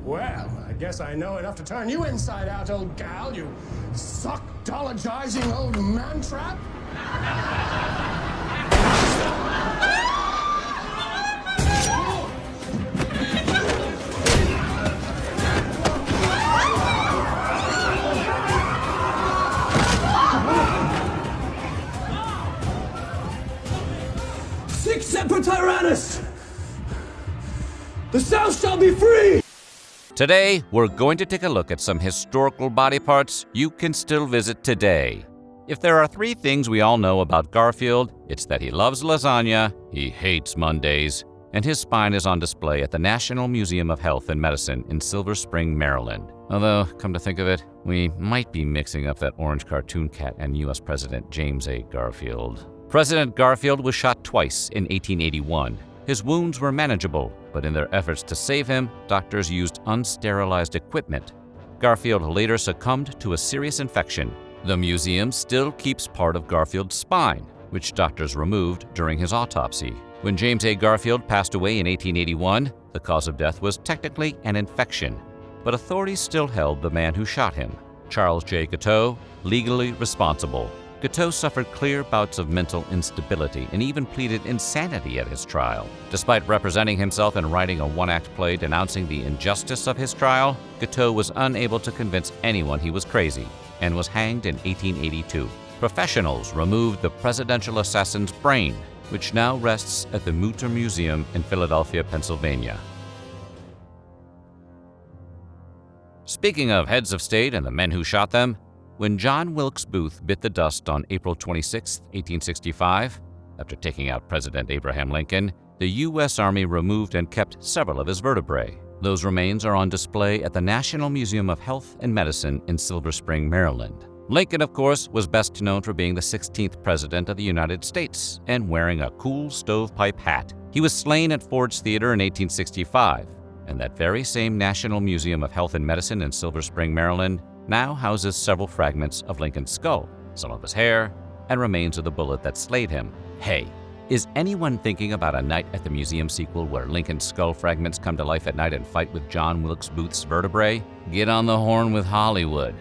Well, I guess I know enough to turn you inside out, old gal, you suck-dologizing old man-trap. Sic semper tyrannis! The South shall be free! Today, we're going to take a look at some historical body parts you can still visit today. If there are 3 things we all know about Garfield, it's that he loves lasagna, he hates Mondays, and his spine is on display at the National Museum of Health and Medicine in Silver Spring, Maryland. Although, come to think of it, we might be mixing up that orange cartoon cat and U.S. President James A. Garfield. President Garfield was shot twice in 1881. His wounds were manageable, but in their efforts to save him, doctors used unsterilized equipment. Garfield later succumbed to a serious infection. The museum still keeps part of Garfield's spine, which doctors removed during his autopsy. When James A. Garfield passed away in 1881, the cause of death was technically an infection, but authorities still held the man who shot him, Charles J. Guiteau, legally responsible. Guiteau suffered clear bouts of mental instability and even pleaded insanity at his trial. Despite representing himself and writing a one-act play denouncing the injustice of his trial, Guiteau was unable to convince anyone he was crazy and was hanged in 1882. Professionals removed the presidential assassin's brain, which now rests at the Mutter Museum in Philadelphia, Pennsylvania. Speaking of heads of state and the men who shot them, when John Wilkes Booth bit the dust on April 26, 1865, after taking out President Abraham Lincoln, the U.S. Army removed and kept several of his vertebrae. Those remains are on display at the National Museum of Health and Medicine in Silver Spring, Maryland. Lincoln, of course, was best known for being the 16th President of the United States and wearing a cool stovepipe hat. He was slain at Ford's Theater in 1865, and that very same National Museum of Health and Medicine in Silver Spring, Maryland, now houses several fragments of Lincoln's skull, some of his hair, and remains of the bullet that slayed him. Hey, is anyone thinking about a Night at the Museum sequel where Lincoln's skull fragments come to life at night and fight with John Wilkes Booth's vertebrae? Get on the horn with Hollywood.